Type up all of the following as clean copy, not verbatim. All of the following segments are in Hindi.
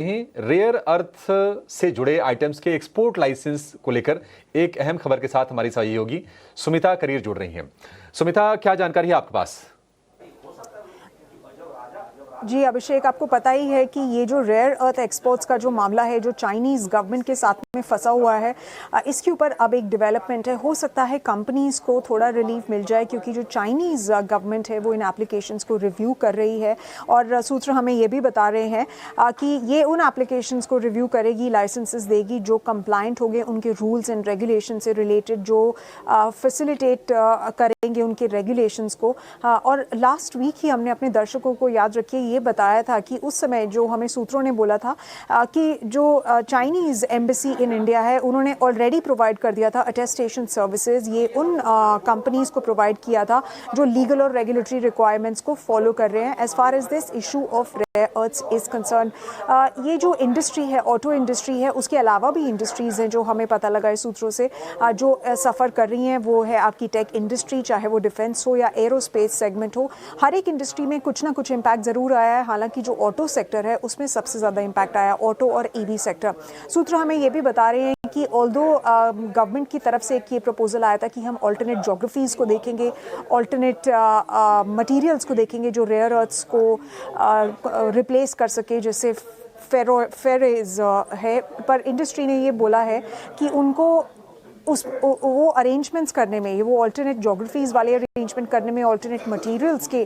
रेयर अर्थ से जुड़े आइटम्स के एक्सपोर्ट लाइसेंस को लेकर एक अहम खबर के साथ हमारी सहयोगी सुमिता करीर जुड़ रही हैं। सुमिता, क्या जानकारी है आपके पास? जी अभिषेक, आपको पता ही है कि ये जो रेयर अर्थ एक्सपोर्ट्स का जो मामला है, जो चाइनीज़ गवर्नमेंट के साथ में फंसा हुआ है, इसके ऊपर अब एक डेवलपमेंट है। हो सकता है कंपनीज़ को थोड़ा रिलीफ मिल जाए, क्योंकि जो चाइनीज़ गवर्नमेंट है वो इन एप्लीकेशंस को रिव्यू कर रही है। और सूत्र हमें ये भी बता रहे हैं कि ये उन एप्लीकेशंस को रिव्यू करेगी, लाइसेंसेस देगी जो कंप्लाइंट होंगे उनके रूल्स एंड रेगुलेशन से रिलेटेड, जो फैसिलिटेट करेंगे उनके रेगुलेशंस को। और लास्ट वीक ही हमने अपने दर्शकों को, याद रखिए, ये बताया था कि उस समय जो हमें सूत्रों ने बोला था कि जो चाइनीज़ एम्बेसी इन इंडिया है, उन्होंने ऑलरेडी प्रोवाइड कर दिया था अटेस्टेशन सर्विसेज। ये उन कंपनीज़ को प्रोवाइड किया था जो लीगल और रेगुलेटरी रिक्वायरमेंट्स को फॉलो कर रहे हैं। As far as this issue of rare earths is concern, ये जो इंडस्ट्री है, ऑटो इंडस्ट्री है, उसके अलावा भी इंडस्ट्रीज़ हैं जो हमें पता लगा है सूत्रों से, जो सफ़र कर रही हैं। वो है आपकी टेक इंडस्ट्री, चाहे वो डिफेंस हो या एरोस्पेस सेगमेंट हो। हर एक इंडस्ट्री में कुछ ना कुछ इम्पैक्ट ज़रूर आया है। हालांकि जो ऑटो सेक्टर है उसमें सबसे ज़्यादा इम्पैक्ट आया, ऑटो और ईवी सेक्टर। सूत्र हमें ये भी बता रहे हैं कि ऑल्दो गवर्नमेंट की तरफ से एक ये प्रपोजल आया था कि हम ऑल्टरनेट जोग्राफीज़ को देखेंगे, ऑल्टरनेट मटेरियल्स को देखेंगे जो रेयर अर्थ्स को रिप्लेस कर सके, जैसे फेरेज है। पर इंडस्ट्री ने ये बोला है कि उनको वो अरेंजमेंट्स करने में, वो ऑल्टरनेट जोग्राफीज़ वाले अरेंजमेंट करने में, ऑल्टरनेट मटेरियल्स के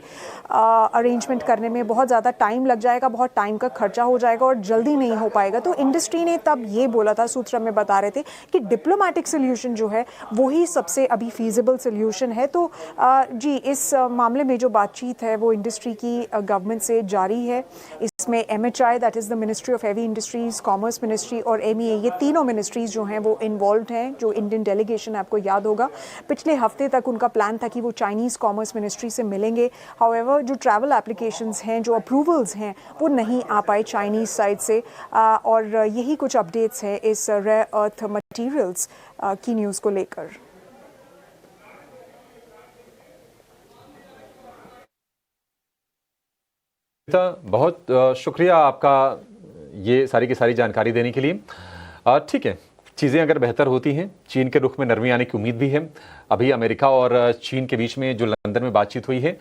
अरेंजमेंट करने में बहुत ज़्यादा टाइम लग जाएगा, बहुत टाइम का खर्चा हो जाएगा और जल्दी नहीं हो पाएगा। तो इंडस्ट्री ने तब ये बोला था, सूत्र में बता रहे थे कि डिप्लोमेटिक सोल्यूशन जो है वही सबसे अभी फीजिबल सोल्यूशन है। तो जी, इस मामले में जो बातचीत है वो इंडस्ट्री की गवर्नमेंट से जारी है। इसमें MHI, that is the ministry of heavy industries, commerce ministry और MEA, ये तीनों मिनिस्ट्रीज़ जो हैं वो इन्वॉल्व हैं। जो इंडियन डेलीगेशन, आपको याद होगा, पिछले हफ्ते तक उनका प्लान था कि वो चाइनीज़ कॉमर्स मिनिस्ट्री से मिलेंगे। हाउएवर जो ट्रैवल एप्लीकेशंस हैं, जो अप्रूवल्स हैं, वो नहीं आ पाए चाइनीज़ साइड से। और यही कुछ अपडेट्स हैं इस रेयर अर्थ मटेरियल्स की न्यूज़ को लेकर। बहुत शुक्रिया आपका ये सारी की सारी जानकारी देने के लिए। ठीक है, चीज़ें अगर बेहतर होती हैं, चीन के रुख में नरमी आने की उम्मीद भी है। अभी अमेरिका और चीन के बीच में जो लंदन में बातचीत हुई है,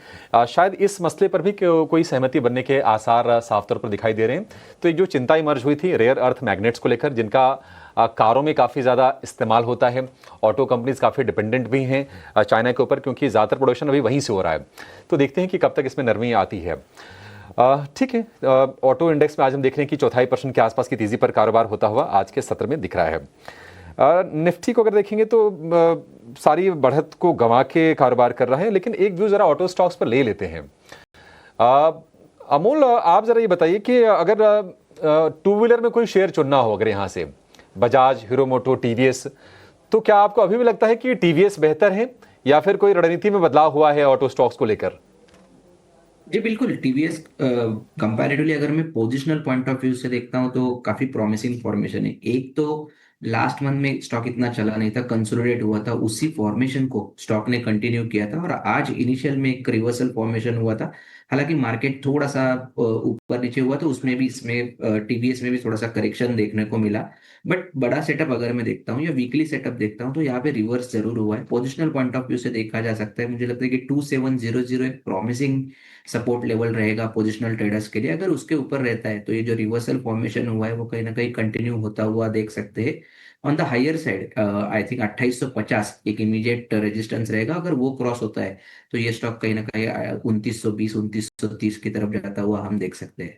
शायद इस मसले पर भी कोई सहमति बनने के आसार साफ तौर पर दिखाई दे रहे हैं। तो एक जो चिंता इमर्ज हुई थी रेयर अर्थ मैग्नेट्स को लेकर, जिनका कारों में काफ़ी ज़्यादा इस्तेमाल होता है, ऑटो कंपनीज काफ़ी डिपेंडेंट भी हैं चाइना के ऊपर, क्योंकि ज़्यादातर प्रोडक्शन अभी वहीं से हो रहा है। तो देखते हैं कि कब तक इसमें नरमी आती है। ठीक है, ऑटो इंडेक्स में आज हम देख रहे हैं कि 0.4% के आसपास की तेज़ी पर कारोबार होता हुआ आज के सत्र में दिख रहा है। निफ्टी को अगर देखेंगे तो सारी बढ़त को गंवा के कारोबार कर रहा है। लेकिन एक व्यू ज़रा ऑटो स्टॉक्स पर ले लेते हैं। अमोल, आप ज़रा ये बताइए कि अगर टू व्हीलर में कोई शेयर चुनना हो, अगर यहाँ से बजाज, हीरो मोटो, TVS, तो क्या आपको अभी भी लगता है कि TVS बेहतर है, या फिर कोई रणनीति में बदलाव हुआ है ऑटो स्टॉक्स को लेकर? जी बिल्कुल, TVS कंपैरेटिवली अगर मैं पोजिशनल पॉइंट ऑफ व्यू से देखता हूँ तो काफी प्रॉमिसिंग फॉर्मेशन है। एक तो लास्ट मंथ में स्टॉक इतना चला नहीं था, कंसोलिडेट हुआ था, उसी फॉर्मेशन को स्टॉक ने कंटिन्यू किया था और आज इनिशियल में एक रिवर्सल फॉर्मेशन हुआ था। हालांकि मार्केट थोड़ा सा ऊपर नीचे हुआ तो उसमें भी, इसमें TVS में भी थोड़ा सा करेक्शन देखने को मिला। बट बड़ा सेटअप अगर मैं देखता हूँ या वीकली सेटअप देखता हूँ तो यहाँ पे रिवर्स जरूर हुआ है। पोजिशनल पॉइंट ऑफ व्यू से देखा जा सकता है, मुझे लगता है कि 2700 एक प्रॉमिसिंग सपोर्ट लेवल रहेगा पोजिशनल ट्रेडर्स के लिए। अगर उसके ऊपर रहता है तो ये जो रिवर्सल फॉर्मेशन हुआ है वो कहीं ना कहीं कंटिन्यू होता हुआ देख सकते हैं। On the higher side I think 2850 एक इमीडिएट रेजिस्टेंस रहेगा। अगर वो क्रॉस होता है तो ये स्टॉक कहीं ना कहीं 2920 2930 की तरफ जाता हुआ हम देख सकते हैं।